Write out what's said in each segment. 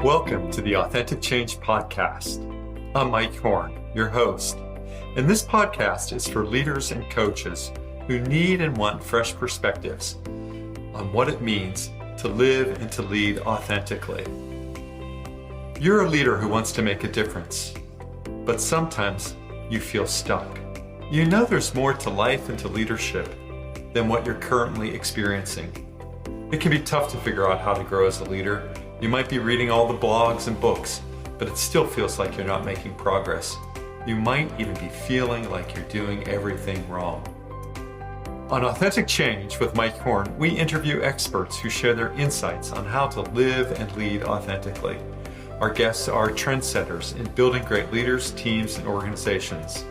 Welcome to the Authentic Change Podcast. I'm Mike Horn, your host, and this podcast is for leaders and coaches who need and want fresh perspectives on what it means to live and to lead authentically. You're a leader who wants to make a difference, but sometimes you feel stuck. You know there's more to life and to leadership than what you're currently experiencing. It can be tough to figure out how to grow as a leader. You might be reading all the blogs and books, but it still feels like you're not making progress. You might even be feeling like you're doing everything wrong. On Authentic Change with Mike Horn, we interview experts who share their insights on how to live and lead authentically. Our guests are trendsetters in building great leaders, teams, and organizations.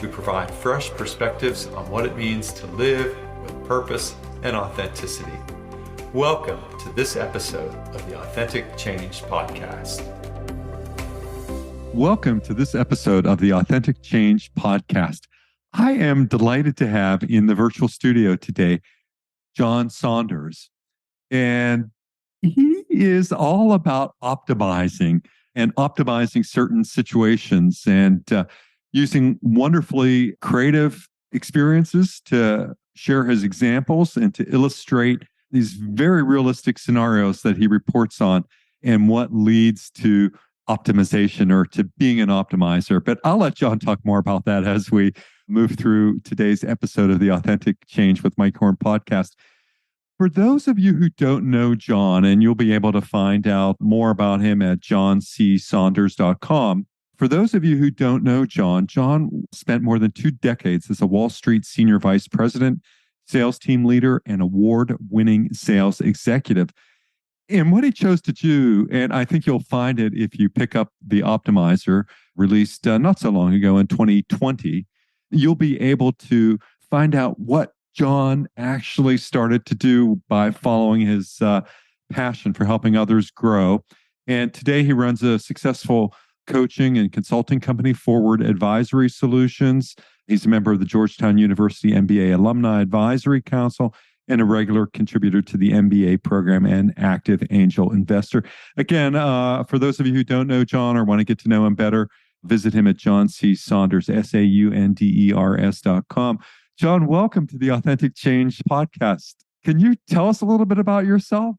We provide fresh perspectives on what it means to live with purpose and authenticity. Welcome to this episode of the Authentic Change Podcast. Welcome to this episode of the Authentic Change Podcast. I am delighted to have in the virtual studio today, John Saunders. And he is all about optimizing certain situations and using wonderfully creative experiences to share his examples and to illustrate these very realistic scenarios that he reports on and what leads to optimization or to being an optimizer. But I'll let John talk more about that as we move through today's episode of the Authentic Change with Mike Horn podcast. For those of you who don't know John, and you'll be able to find out more about him at johncsaunders.com. For those of you who don't know John spent more than 2 decades as a Wall Street senior vice president, sales team leader, and award-winning sales executive. And what he chose to do, and I think you'll find it if you pick up The Optimizer, released not so long ago in 2020, you'll be able to find out what John actually started to do by following his passion for helping others grow. And today he runs a successful coaching and consulting company, Forward Advisory Solutions. He's a member of the Georgetown University MBA Alumni Advisory Council and a regular contributor to the MBA program and active angel investor. Again, for those of you who don't know John or want to get to know him better, visit him at John C. Saunders, SAUNDERS.com. John, welcome to the Authentic Change Podcast. Can you tell us a little bit about yourself?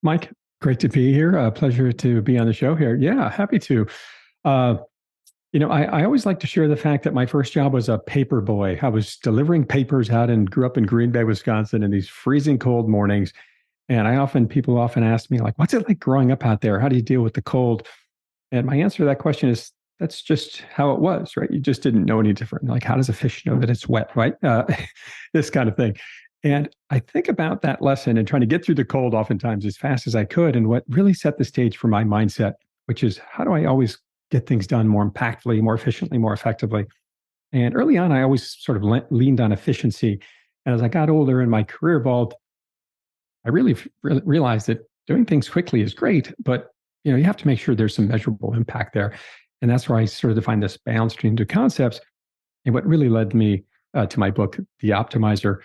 Mike, great to be here. A pleasure to be on the show here. Yeah, happy to. I always like to share the fact that my first job was a paper boy. I was delivering papers out and grew up in Green Bay, Wisconsin in these freezing cold mornings. And people often ask me, like, what's it like growing up out there? How do you deal with the cold? And my answer to that question is, that's just how it was, right? You just didn't know any different. Like, how does a fish know that it's wet, right? This kind of thing. And I think about that lesson and trying to get through the cold oftentimes as fast as I could. And what really set the stage for my mindset, which is, how do I always get things done more impactfully, more efficiently, more effectively? And early on, I always sort of leaned on efficiency. And as I got older and my career evolved, I really realized that doing things quickly is great, but you have to make sure there's some measurable impact there. And that's where I sort of defined this balance between two concepts. And what really led me to my book, The Optimizer.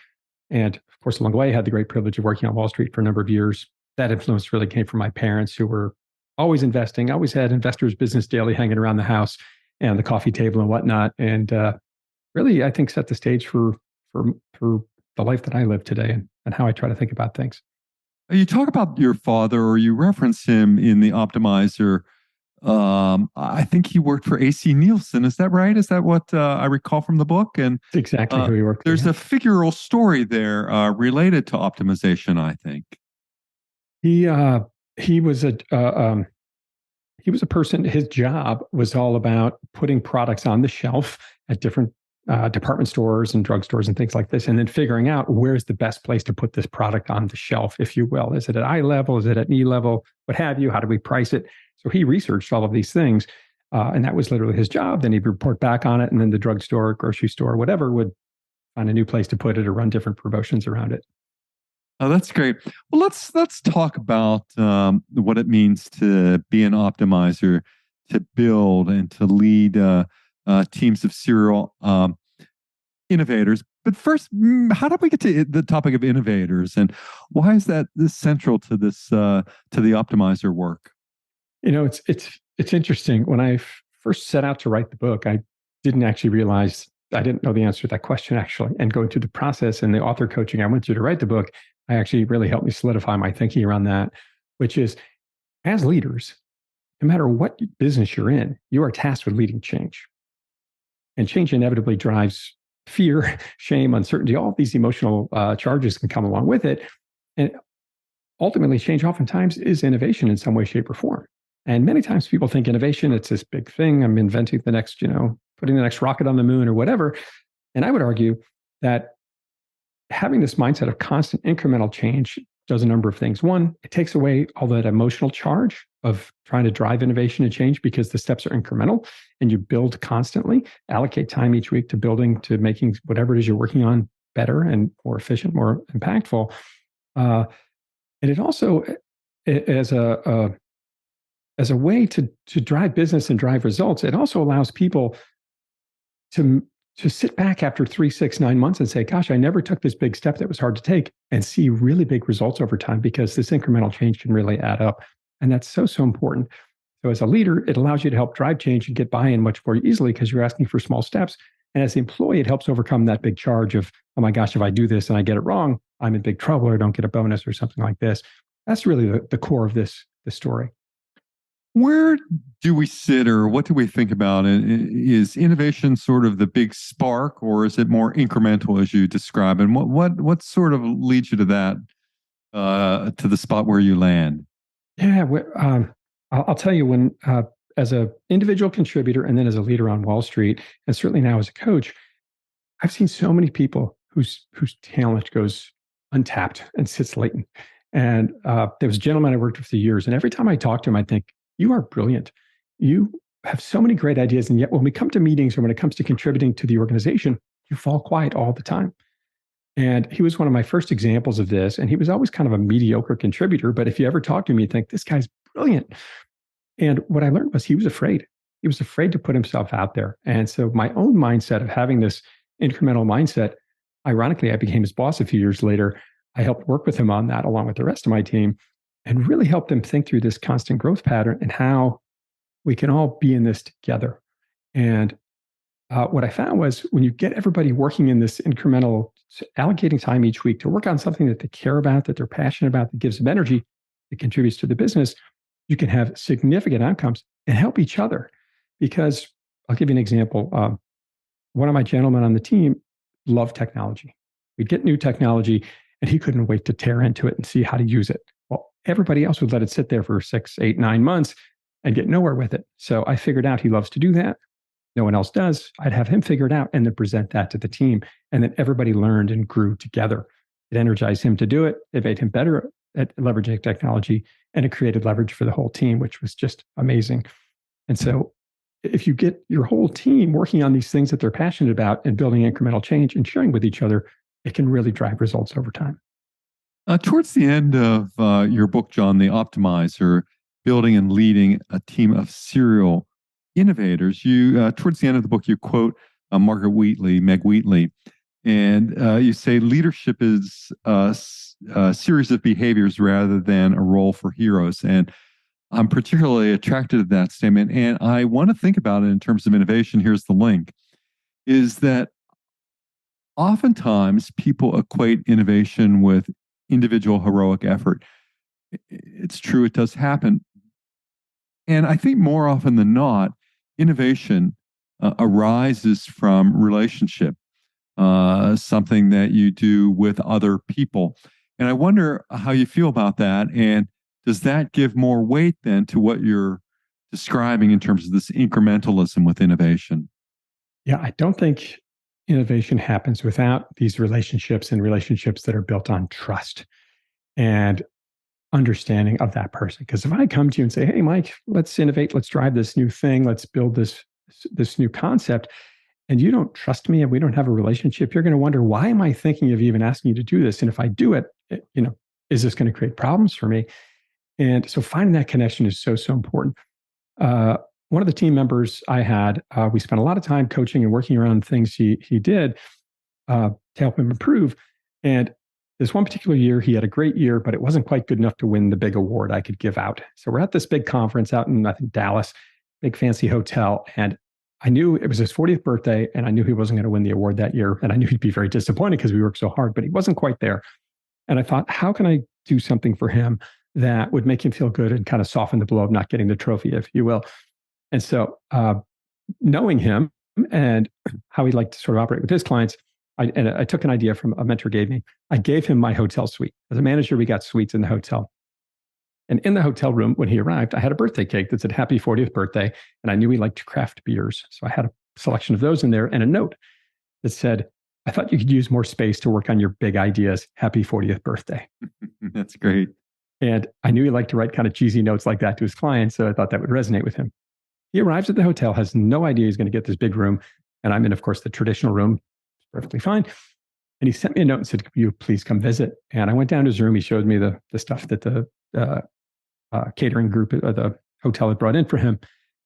And of course, along the way, I had the great privilege of working on Wall Street for a number of years. That influence really came from my parents, who were always investing, always had Investors Business Daily hanging around the house and the coffee table and whatnot. And really, I think, set the stage for the life that I live today and how I try to think about things. You talk about your father, or you reference him in The Optimizer. I think he worked for AC Nielsen. Is that right? Is that what I recall from the book? And exactly who he worked for. There's a figural story there related to optimization, I think. He was a person. His job was all about putting products on the shelf at different department stores and drugstores and things like this, and then figuring out where's the best place to put this product on the shelf, if you will. Is it at eye level? Is it at knee level? What have you? How do we price it? So he researched all of these things, and that was literally his job. Then he'd report back on it, and then the drugstore, grocery store, whatever, would find a new place to put it or run different promotions around it. Oh, that's great. Well, let's talk about what it means to be an optimizer, to build and to lead teams of serial innovators. But first, how did we get to the topic of innovators, and why is that this central to this to the optimizer work? It's interesting. When I first set out to write the book, I didn't actually realize I didn't know the answer to that question actually. And going through the process and the author coaching I went through to write the book, I actually really helped me solidify my thinking around that, which is as leaders, no matter what business you're in, you are tasked with leading change. And change inevitably drives fear, shame, uncertainty. All of these emotional charges can come along with it. And ultimately, change oftentimes is innovation in some way, shape, or form. And many times people think innovation, it's this big thing. I'm inventing the next, putting the next rocket on the moon or whatever. And I would argue that having this mindset of constant incremental change does a number of things. One, it takes away all that emotional charge of trying to drive innovation and change because the steps are incremental and you build constantly, allocate time each week to building, to making whatever it is you're working on better and more efficient, more impactful. And it also, as a way to drive business and drive results, it also allows people to sit back after 3, 6, 9 months and say, gosh, I never took this big step that was hard to take, and see really big results over time because this incremental change can really add up. And that's so, so important. So as a leader, it allows you to help drive change and get buy-in much more easily because you're asking for small steps. And as the employee, it helps overcome that big charge of, oh my gosh, if I do this and I get it wrong, I'm in big trouble or don't get a bonus or something like this. That's really the core of this story. Where do we sit, or what do we think about it? Is innovation sort of the big spark, or is it more incremental as you describe? And what sort of leads you to that, to the spot where you land? Yeah, I'll tell you, when as an individual contributor and then as a leader on Wall Street, and certainly now as a coach, I've seen so many people whose talent goes untapped and sits latent. And there was a gentleman I worked with for years, and every time I talk to him, I think, you are brilliant. You have so many great ideas. And yet when we come to meetings or when it comes to contributing to the organization, you fall quiet all the time. And he was one of my first examples of this. And he was always kind of a mediocre contributor. But if you ever talk to him, you think, this guy's brilliant. And what I learned was he was afraid. He was afraid to put himself out there. And so my own mindset of having this incremental mindset, ironically, I became his boss a few years later. I helped work with him on that along with the rest of my team, and really help them think through this constant growth pattern and how we can all be in this together. And what I found was when you get everybody working in this incremental, allocating time each week to work on something that they care about, that they're passionate about, that gives them energy, that contributes to the business, you can have significant outcomes and help each other. Because I'll give you an example. One of my gentlemen on the team loved technology. We'd get new technology and he couldn't wait to tear into it and see how to use it. Well, everybody else would let it sit there for 6, 8, 9 months and get nowhere with it. So I figured out he loves to do that. No one else does. I'd have him figure it out and then present that to the team. And then everybody learned and grew together. It energized him to do it. It made him better at leveraging technology, and it created leverage for the whole team, which was just amazing. And so if you get your whole team working on these things that they're passionate about and building incremental change and sharing with each other, it can really drive results over time. Towards the end of your book, John, The Optimizer, Building and Leading a Team of Serial Innovators, you towards the end of the book, you quote Meg Wheatley, and you say leadership is a series of behaviors rather than a role for heroes. And I'm particularly attracted to that statement. And I want to think about it in terms of innovation. Here's the link, is that oftentimes people equate innovation with individual heroic effort. It's true, it does happen. And I think more often than not, innovation arises from relationship, something that you do with other people. And I wonder how you feel about that. And does that give more weight then to what you're describing in terms of this incrementalism with innovation? Yeah, I don't think innovation happens without these relationships, and relationships that are built on trust and understanding of that person. Because if I come to you and say, hey, Mike, let's innovate, let's drive this new thing, let's build this new concept, and you don't trust me and we don't have a relationship, you're going to wonder, why am I thinking of even asking you to do this? And if I do it, is this going to create problems for me? And so finding that connection is so, so important. One of the team members I had, we spent a lot of time coaching and working around things he did to help him improve. And this one particular year, he had a great year, but it wasn't quite good enough to win the big award I could give out. So we're at this big conference out in, I think, Dallas, big fancy hotel. And I knew it was his 40th birthday, and I knew he wasn't going to win the award that year. And I knew he'd be very disappointed because we worked so hard, but he wasn't quite there. And I thought, how can I do something for him that would make him feel good and kind of soften the blow of not getting the trophy, if you will? And so knowing him and how he liked to sort of operate with his clients, I took an idea from a mentor gave me. I gave him my hotel suite. As a manager, we got suites in the hotel. And in the hotel room, when he arrived, I had a birthday cake that said, "Happy 40th birthday." And I knew he liked craft beers. So I had a selection of those in there and a note that said, "I thought you could use more space to work on your big ideas. Happy 40th birthday." That's great. And I knew he liked to write kind of cheesy notes like that to his clients. So I thought that would resonate with him. He arrives at the hotel, has no idea he's going to get this big room. And I'm in, of course, the traditional room. It's perfectly fine. And he sent me a note and said, "Will you please come visit?" And I went down to his room. He showed me the stuff that the catering group of the hotel had brought in for him.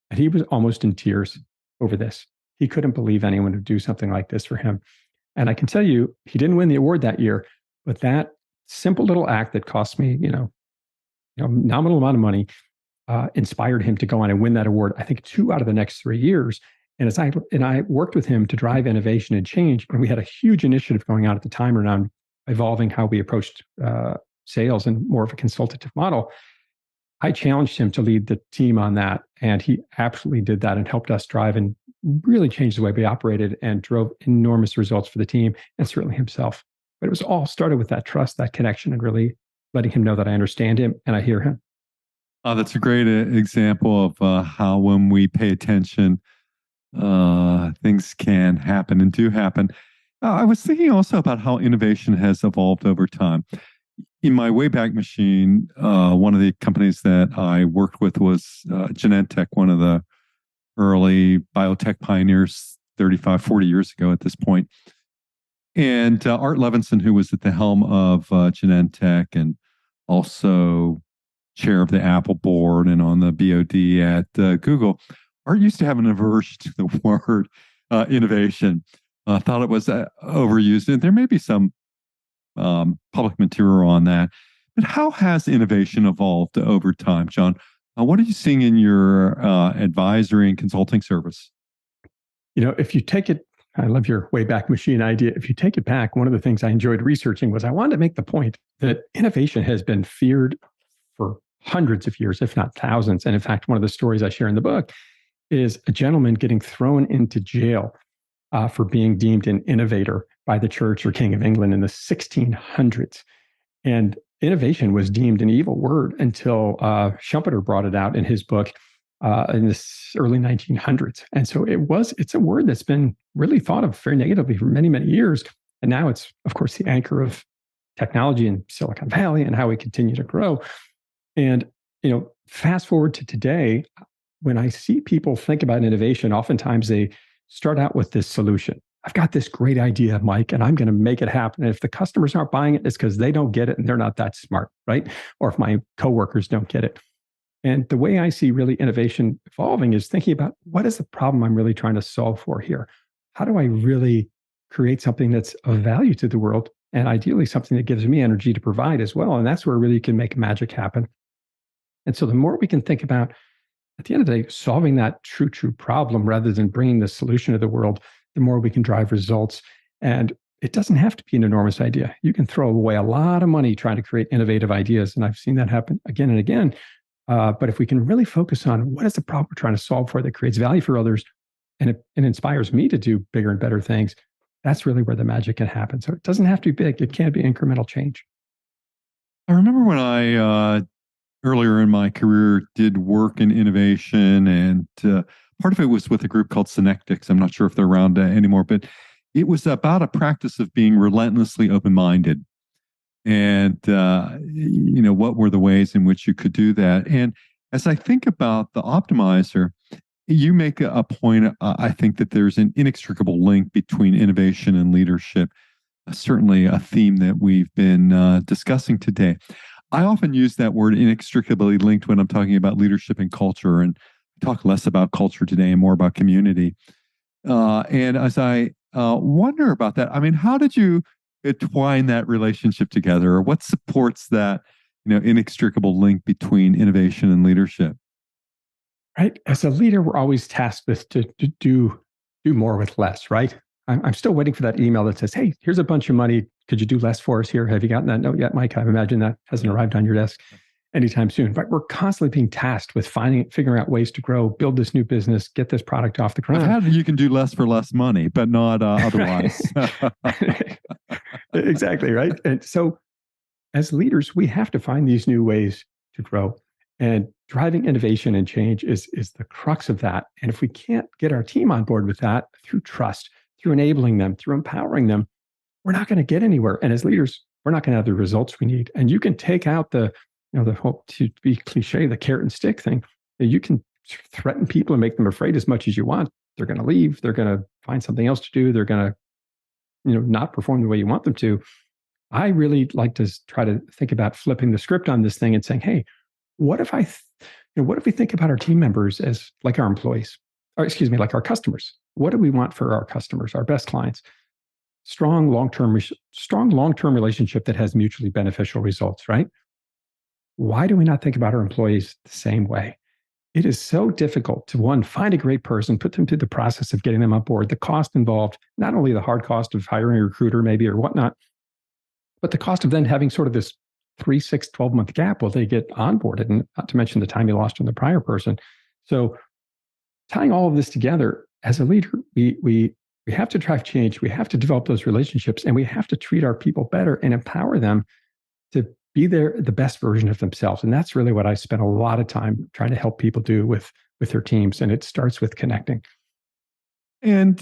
And he was almost in tears over this. He couldn't believe anyone would do something like this for him. And I can tell you, he didn't win the award that year, but that simple little act that cost me, nominal amount of money, inspired him to go on and win that award, I think 2 out of the next 3 years. And I worked with him to drive innovation and change. And we had a huge initiative going on at the time around evolving how we approached sales and more of a consultative model. I challenged him to lead the team on that. And he absolutely did that and helped us drive and really change the way we operated and drove enormous results for the team and certainly himself. But it was all started with that trust, that connection, and really letting him know that I understand him and I hear him. That's a great example of how when we pay attention, things can happen and do happen. I was thinking also about how innovation has evolved over time. In my Wayback Machine, one of the companies that I worked with was Genentech, one of the early biotech pioneers 35, 40 years ago at this point. And Art Levinson, who was at the helm of Genentech and also chair of the Apple board and on the BOD at Google, Art used to have an aversion to the word innovation, thought it was overused. And there may be some public material on that. But how has innovation evolved over time, John? What are you seeing in your advisory and consulting service? If you take it, I love your Wayback Machine idea. If you take it back, one of the things I enjoyed researching was I wanted to make the point that innovation has been feared for hundreds of years, if not thousands. And in fact, one of the stories I share in the book is a gentleman getting thrown into jail for being deemed an innovator by the church or King of England in the 1600s. And innovation was deemed an evil word until Schumpeter brought it out in his book in the early 1900s. And so it's a word that's been really thought of very negatively for many, many years. And now it's, of course, the anchor of technology in Silicon Valley and how we continue to grow. And, fast forward to today, when I see people think about innovation, oftentimes they start out with this solution. I've got this great idea, Mike, and I'm going to make it happen. And if the customers aren't buying it, it's because they don't get it and they're not that smart, right? Or if my coworkers don't get it. And the way I see really innovation evolving is thinking about what is the problem I'm really trying to solve for here? How do I really create something that's of value to the world? And ideally something that gives me energy to provide as well. And that's where really you can make magic happen. And so the more we can think about, at the end of the day, solving that true problem rather than bringing the solution to the world, the more we can drive results. And it doesn't have to be an enormous idea. You can throw away a lot of money trying to create innovative ideas. And I've seen that happen again and again. But if we can really focus on what is the problem we're trying to solve for that creates value for others and it inspires me to do bigger and better things, that's really where the magic can happen. So it doesn't have to be big. It can be incremental change. I remember when I, earlier in my career, did work in innovation, and part of it was with a group called Synectics. I'm not sure if they're around anymore, but it was about a practice of being relentlessly open-minded. And, what were the ways in which you could do that? And as I think about the optimizer, you make a point, I think that there's an inextricable link between innovation and leadership, certainly a theme that we've been discussing today. I often use that word inextricably linked when I'm talking about leadership and culture, and talk less about culture today and more about community. And as I wonder about that, I mean, how did you twine that relationship together, or what supports that, inextricable link between innovation and leadership? Right. As a leader, we're always tasked with to do more with less, right? I'm still waiting for that email that says, hey, here's a bunch of money. Could you do less for us here? Have you gotten that note yet, Mike? I imagine that hasn't arrived on your desk anytime soon. But we're constantly being tasked with figuring out ways to grow, build this new business, get this product off the ground. I've had you can do less for less money, but not otherwise. Exactly, right? And so as leaders, we have to find these new ways to grow. And driving innovation and change is the crux of that. And if we can't get our team on board with that through trust, through enabling them, through empowering them, we're not going to get anywhere. And as leaders, we're not going to have the results we need. And you can take out the whole, to be cliche, the carrot and stick thing. You can threaten people and make them afraid as much as you want. They're going to leave. They're going to find something else to do. They're going to, not perform the way you want them to. I really like to try to think about flipping the script on this thing and saying, hey, what if what if we think about our team members as like our employees, or excuse me, like our customers? What do we want for our customers, our best clients? Strong long-term relationship that has mutually beneficial results, right? Why do we not think about our employees the same way? It is so difficult to, one, find a great person, put them through the process of getting them on board, the cost involved, not only the hard cost of hiring a recruiter maybe or whatnot, but the cost of then having sort of this 3, 6, 12-month gap while they get onboarded, and not to mention the time you lost from the prior person. So tying all of this together, as a leader, we have to drive change. We have to develop those relationships, and we have to treat our people better and empower them to be the best version of themselves. And that's really what I spend a lot of time trying to help people do with their teams. And it starts with connecting. And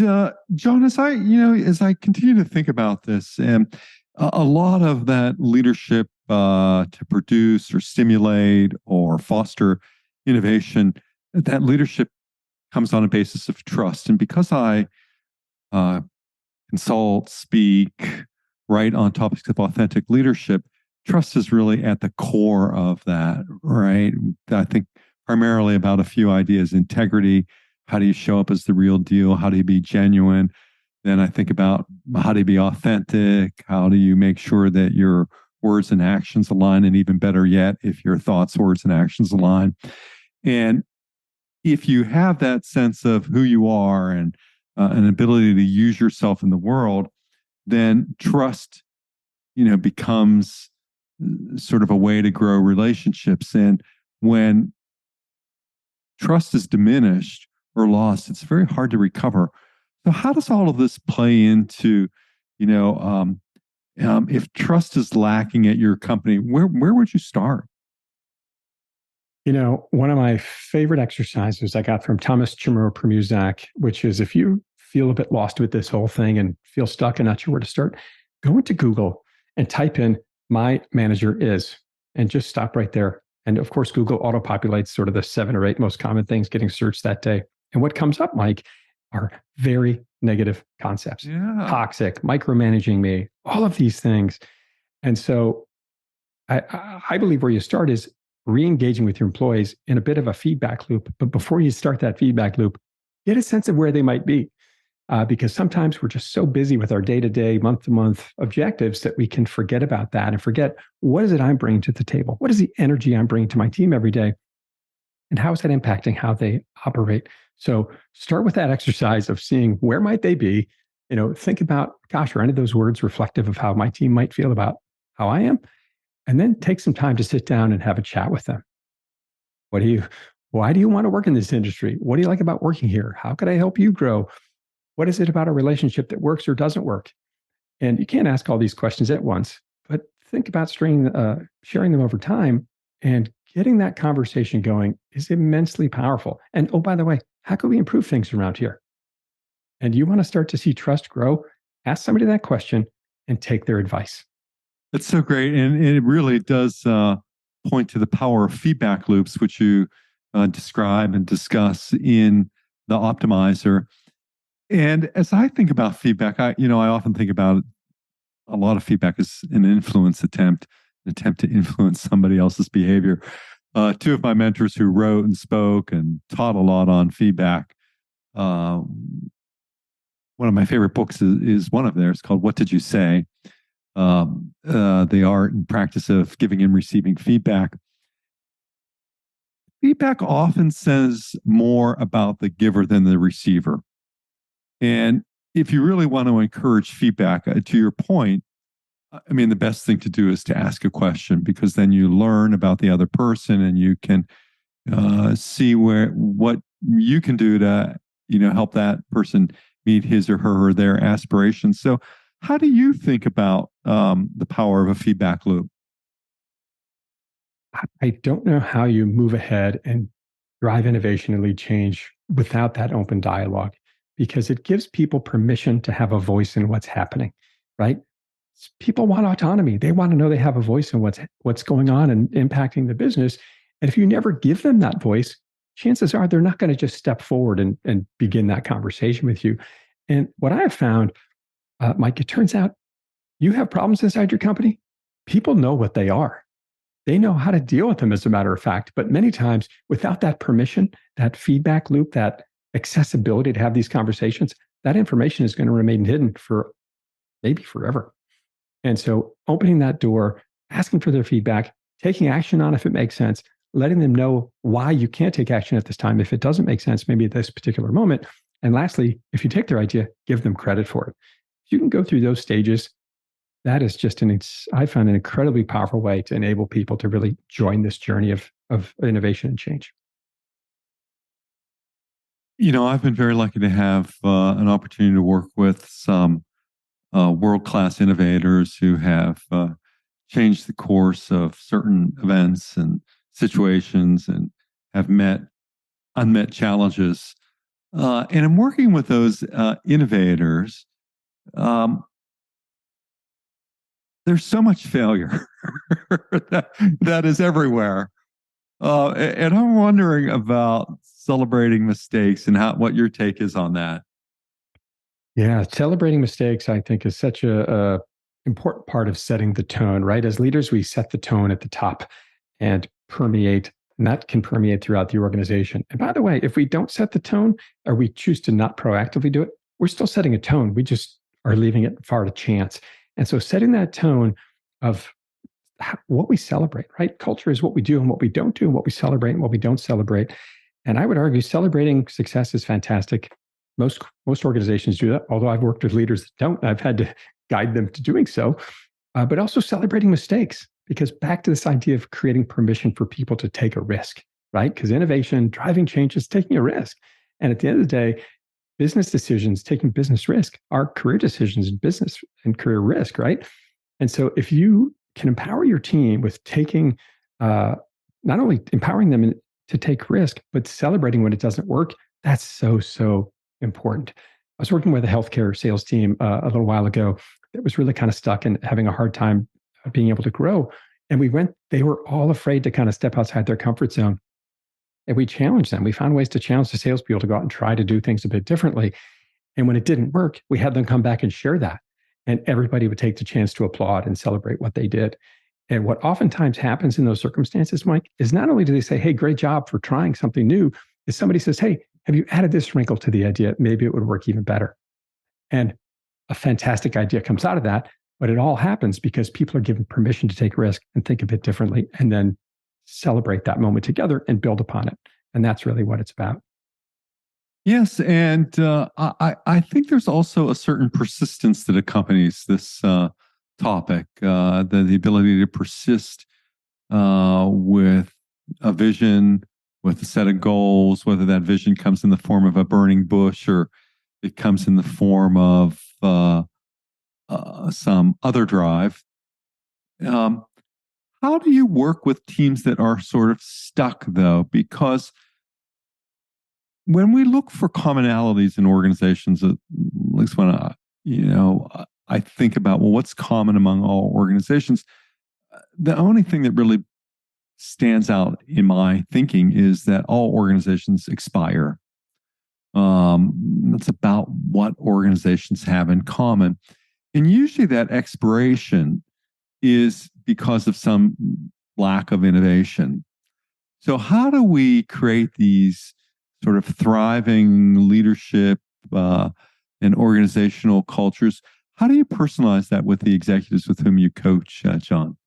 John, as I continue to think about this, and a lot of that leadership to produce or stimulate or foster innovation, that leadership comes on a basis of trust. And because I consult, speak, write on topics of authentic leadership, trust is really at the core of that, right? I think primarily about a few ideas: integrity. How do you show up as the real deal? How do you be genuine? Then I think about how do you be authentic? How do you make sure that your words and actions align? And even better yet, if your thoughts, words, and actions align. And if you have that sense of who you are and an ability to use yourself in the world, then trust, becomes sort of a way to grow relationships. And when trust is diminished or lost, it's very hard to recover. So how does all of this play into, if trust is lacking at your company, where would you start? One of my favorite exercises I got from Thomas Chimero-Premuzak, which is, if you feel a bit lost with this whole thing and feel stuck and not sure where to start, go into Google and type in "my manager is," and just stop right there. And of course, Google auto-populates sort of the 7 or 8 most common things getting searched that day. And what comes up, Mike, are very negative concepts. Yeah. Toxic, micromanaging me, all of these things. And so I believe where you start is re-engaging with your employees in a bit of a feedback loop. But before you start that feedback loop, get a sense of where they might be. Because sometimes we're just so busy with our day-to-day, month-to-month objectives that we can forget about that and forget, what is it I'm bringing to the table? What is the energy I'm bringing to my team every day? And how is that impacting how they operate? So start with that exercise of seeing where might they be. Think about, gosh, are any of those words reflective of how my team might feel about how I am? And then take some time to sit down and have a chat with them. Why do you want to work in this industry? What do you like about working here? How could I help you grow? What is it about a relationship that works or doesn't work? And you can't ask all these questions at once, but think about sharing them over time, and getting that conversation going is immensely powerful. And oh, by the way, how can we improve things around here? And you want to start to see trust grow, ask somebody that question and take their advice. That's so great. And it really does point to the power of feedback loops, which you describe and discuss in the Optimizer. And as I think about feedback, I often think about a lot of feedback as an influence attempt to influence somebody else's behavior. 2 of my mentors who wrote and spoke and taught a lot on feedback. One of my favorite books is one of theirs called "What Did You Say?" the art and practice of giving and receiving feedback. Feedback often says more about the giver than the receiver. And if you really want to encourage feedback, to your point, I mean, the best thing to do is to ask a question, because then you learn about the other person and you can see what you can do to help that person meet his or their aspirations. So, how do you think about the power of a feedback loop? I don't know how you move ahead and drive innovation and lead change without that open dialogue, because it gives people permission to have a voice in what's happening, right? People want autonomy. They want to know they have a voice in what's going on and impacting the business. And if you never give them that voice, chances are they're not going to just step forward and begin that conversation with you. And what I have found, Mike, it turns out you have problems inside your company. People know what they are. They know how to deal with them, as a matter of fact. But many times, without that permission, that feedback loop, that accessibility to have these conversations, that information is going to remain hidden for maybe forever. And so opening that door, asking for their feedback, taking action on if it makes sense, letting them know why you can't take action at this time if it doesn't make sense, maybe at this particular moment. And lastly, if you take their idea, give them credit for it. If you can go through those stages, that is just I find an incredibly powerful way to enable people to really join this journey of innovation and change. I've been very lucky to have an opportunity to work with some world-class innovators who have changed the course of certain events and situations and have met unmet challenges. And in working with those innovators, there's so much failure that is everywhere. And I'm wondering about celebrating mistakes and what your take is on that. Yeah, celebrating mistakes, I think, is such a important part of setting the tone, right? As leaders, we set the tone at the top and that can permeate throughout the organization. And by the way, if we don't set the tone, or we choose to not proactively do it, we're still setting a tone. We just are leaving it far to chance. And so setting that tone of what we celebrate, right? Culture is what we do and what we don't do, and what we celebrate and what we don't celebrate. And I would argue celebrating success is fantastic. Most organizations do that, although I've worked with leaders that don't. I've had to guide them to doing so, but also celebrating mistakes, because back to this idea of creating permission for people to take a risk, right? Because innovation, driving change is taking a risk. And at the end of the day, business decisions, taking business risk, are career decisions in business and career risk, right? And so if you can empower your team with taking, not only empowering them to take risk, but celebrating when it doesn't work, that's so important. I was working with a healthcare sales team a little while ago that was really kind of stuck and having a hard time being able to grow. And they were all afraid to kind of step outside their comfort zone. And we challenged them. We found ways to challenge the salespeople to go out and try to do things a bit differently. And when it didn't work, we had them come back and share that. And everybody would take the chance to applaud and celebrate what they did. And what oftentimes happens in those circumstances, Mike, is not only do they say, hey, great job for trying something new, is somebody says, hey, have you added this wrinkle to the idea? Maybe it would work even better. And a fantastic idea comes out of that. But it all happens because people are given permission to take risk and think a bit differently, and then celebrate that moment together and build upon it. And that's really what it's about. Yes, and I think there's also a certain persistence that accompanies this topic, the ability to persist with a vision, with a set of goals, whether that vision comes in the form of a burning bush or it comes in the form of some other drive. How do you work with teams that are sort of stuck, though? Because when we look for commonalities in organizations, at least when I think about, well, what's common among all organizations? The only thing that really stands out in my thinking is that all organizations expire. That's about what organizations have in common. And usually that expiration is because of some lack of innovation. So how do we create these sort of thriving leadership and organizational cultures? How do you personalize that with the executives with whom you coach, John?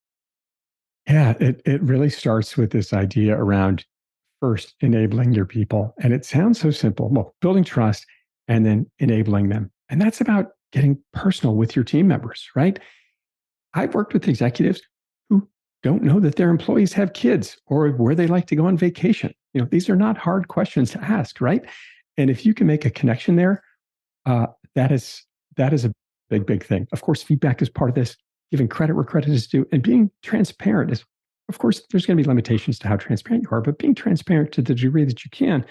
Yeah, it really starts with this idea around first enabling your people. And it sounds so simple. Well, building trust and then enabling them. And that's about getting personal with your team members, right? I've worked with executives who don't know that their employees have kids or where they like to go on vacation. These are not hard questions to ask, right? And if you can make a connection there, uh, that is that is a big thing. Of course, feedback is part of this. Giving credit where credit is due, and being transparent is, of course, there's going to be limitations to how transparent you are, but being transparent to the degree that you can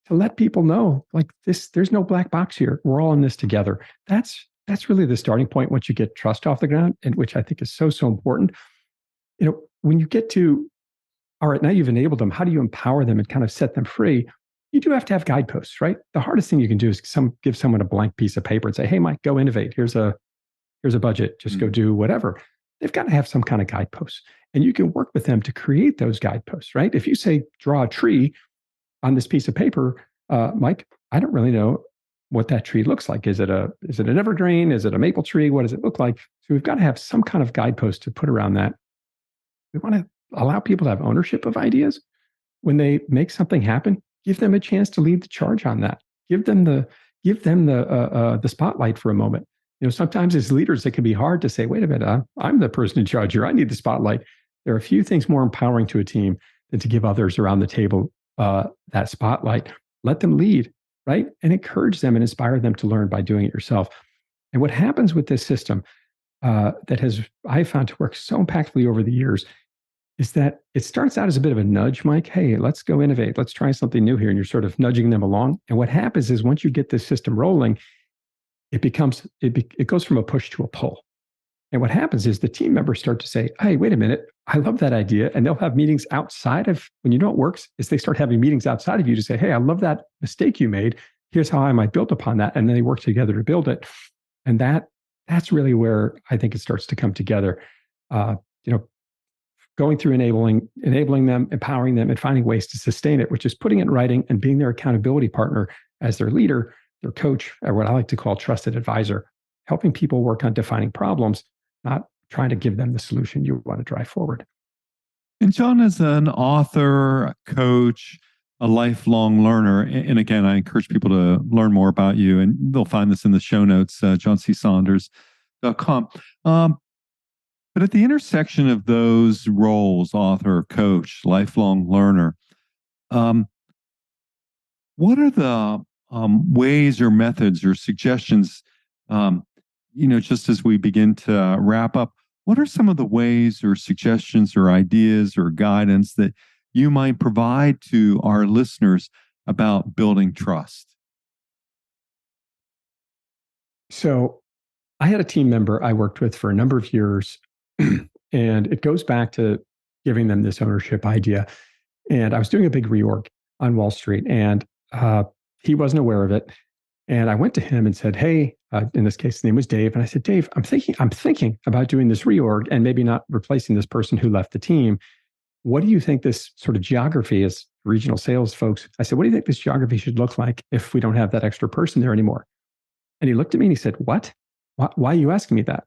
to let people know, like this, there's no black box here. We're all in this together. That's really the starting point once you get trust off the ground, and which I think is so important. When you get to, all right, now you've enabled them, how do you empower them and kind of set them free? You do have to have guideposts, right? The hardest thing you can do is give someone a blank piece of paper and say, hey, Mike, go innovate. Here's a budget, just go do whatever. They've got to have some kind of guideposts. And you can work with them to create those guideposts, right? If you say, draw a tree on this piece of paper, Mike, I don't really know what that tree looks like. Is it an evergreen? Is it a maple tree? What does it look like? So we've got to have some kind of guidepost to put around that. We want to allow people to have ownership of ideas. When they make something happen, give them a chance to lead the charge on that. Give them the spotlight for a moment. Sometimes as leaders, it can be hard to say, wait a minute, I'm the person in charge here. I need the spotlight. There are a few things more empowering to a team than to give others around the table that spotlight. Let them lead, right? And encourage them and inspire them to learn by doing it yourself. And what happens with this system I found to work so impactfully over the years is that it starts out as a bit of a nudge, Mike. Hey, let's go innovate. Let's try something new here. And you're sort of nudging them along. And what happens is once you get this system rolling, it goes from a push to a pull. And what happens is the team members start to say, hey, wait a minute, I love that idea. And they'll have meetings outside of, when you know it works, is they start having meetings outside of you to say, hey, I love that mistake you made. Here's how I might build upon that. And then they work together to build it. And that's really where I think it starts to come together. Going through enabling them, empowering them, and finding ways to sustain it, which is putting it in writing and being their accountability partner as their leader, their coach, or what I like to call trusted advisor, helping people work on defining problems, not trying to give them the solution you want to drive forward. And John, as an author, a coach, a lifelong learner, and again, I encourage people to learn more about you, and they'll find this in the show notes, johncsaunders.com. But at the intersection of those roles, author, coach, lifelong learner, what are the ways or methods or suggestions, just as we begin to wrap up, what are some of the ways or suggestions or ideas or guidance that you might provide to our listeners about building trust? So I had a team member I worked with for a number of years, and it goes back to giving them this ownership idea. And I was doing a big reorg on Wall Street, and he wasn't aware of it. And I went to him and said, hey, in this case, his name was Dave. And I said, Dave, I'm thinking about doing this reorg and maybe not replacing this person who left the team. What do you think this sort of geography as regional sales folks? I said, what do you think this geography should look like if we don't have that extra person there anymore? And he looked at me and he said, what? Why are you asking me that?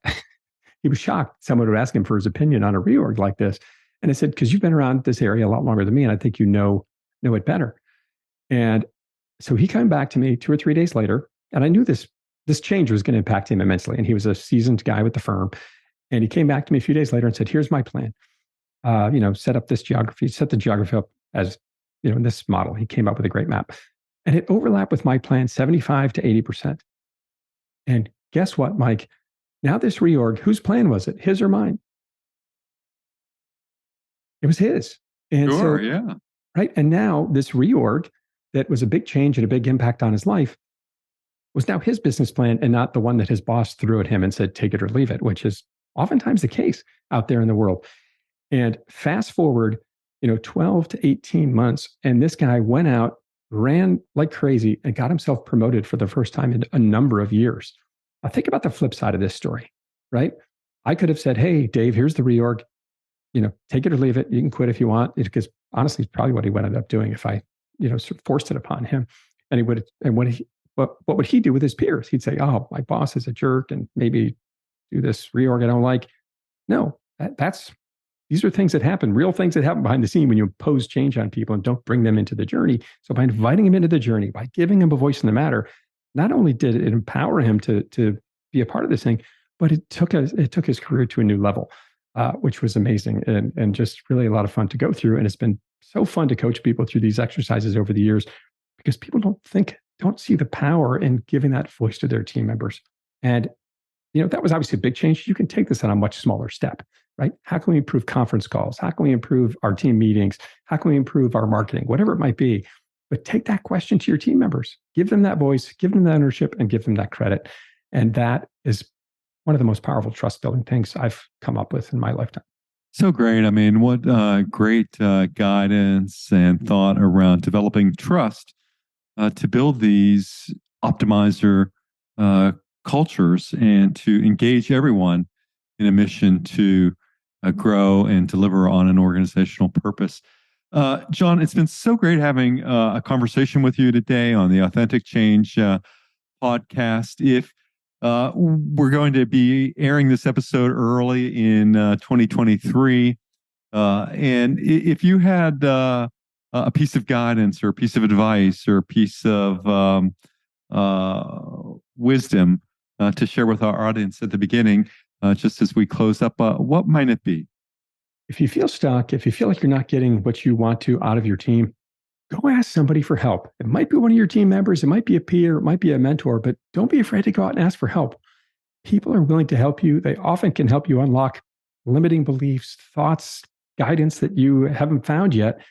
He was shocked someone would ask him for his opinion on a reorg like this. And I said, because you've been around this area a lot longer than me, and I think you know it better. And so he came back to me 2 or 3 days later, and I knew this change was going to impact him immensely. And he was a seasoned guy with the firm. And he came back to me a few days later and said, here's my plan. Set up this geography, set the geography up as, in this model. He came up with a great map. And it overlapped with my plan 75 to 80%. And guess what, Mike? Now this reorg, whose plan was it? His or mine? It was his. And sure, yeah. Right. And now this reorg that was a big change and a big impact on his life was now his business plan and not the one that his boss threw at him and said, take it or leave it, which is oftentimes the case out there in the world. And fast forward, 12 to 18 months, and this guy went out, ran like crazy, and got himself promoted for the first time in a number of years. Now think about the flip side of this story, right? I could have said, hey, Dave, here's the reorg, take it or leave it. You can quit if you want, because honestly, it's probably what he ended up doing if I, sort of forced it upon him. And what would he do with his peers? He'd say, oh, my boss is a jerk and maybe do this reorg I don't like. No, these are things that happen, real things that happen behind the scene when you impose change on people and don't bring them into the journey. So by inviting them into the journey, by giving them a voice in the matter, not only did it empower him to be a part of this thing, but it took his career to a new level, which was amazing and just really a lot of fun to go through. And it's been so fun to coach people through these exercises over the years because people don't see the power in giving that voice to their team members. And that was obviously a big change. You can take this on a much smaller step, right? How can we improve conference calls? How can we improve our team meetings? How can we improve our marketing? Whatever it might be. But take that question to your team members, give them that voice, give them that ownership, and give them that credit. And that is one of the most powerful trust building things I've come up with in my lifetime. So great. I mean, what great guidance and thought around developing trust to build these optimizer cultures and to engage everyone in a mission to grow and deliver on an organizational purpose. John, it's been so great having a conversation with you today on the Authentic Change podcast. If we're going to be airing this episode early in 2023, and if you had a piece of guidance or a piece of advice or a piece of wisdom to share with our audience at the beginning, just as we close up, what might it be? If you feel stuck, if you feel like you're not getting what you want to out of your team, go ask somebody for help. It might be one of your team members, it might be a peer, it might be a mentor, but don't be afraid to go out and ask for help. People are willing to help you. They often can help you unlock limiting beliefs, thoughts, guidance that you haven't found yet.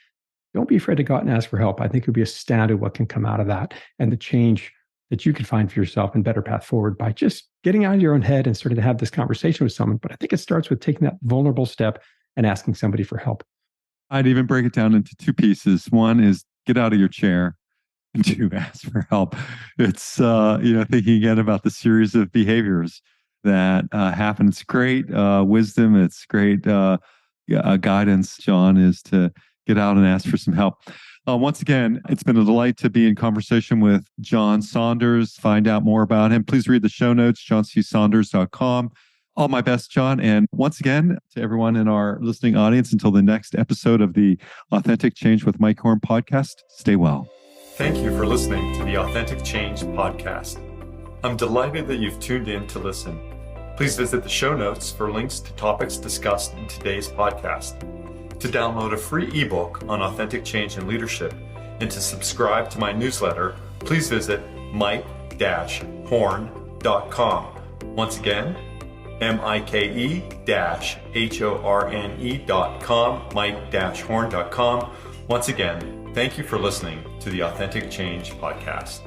Don't be afraid to go out and ask for help. I think you'll be astounded what can come out of that and the change that you can find for yourself and better path forward by just getting out of your own head and starting to have this conversation with someone. But I think it starts with taking that vulnerable step and asking somebody for help. I'd even break it down into two pieces. One is get out of your chair, and two, ask for help. It's thinking again about the series of behaviors that happen. It's great wisdom. It's great guidance, John, is to get out and ask for some help. Once again, it's been a delight to be in conversation with John Saunders. Find out more about him, please read the show notes, johncsaunders.com. All my best, John. And once again, to everyone in our listening audience, until the next episode of the Authentic Change with Mike Horn podcast, stay well. Thank you for listening to the Authentic Change podcast. I'm delighted that you've tuned in to listen. Please visit the show notes for links to topics discussed in today's podcast. To download a free ebook on authentic change and leadership and to subscribe to my newsletter, please visit mike-horn.com. Once again, mike-horne.com, mike-horn.com. Once again, thank you for listening to the Authentic Change podcast.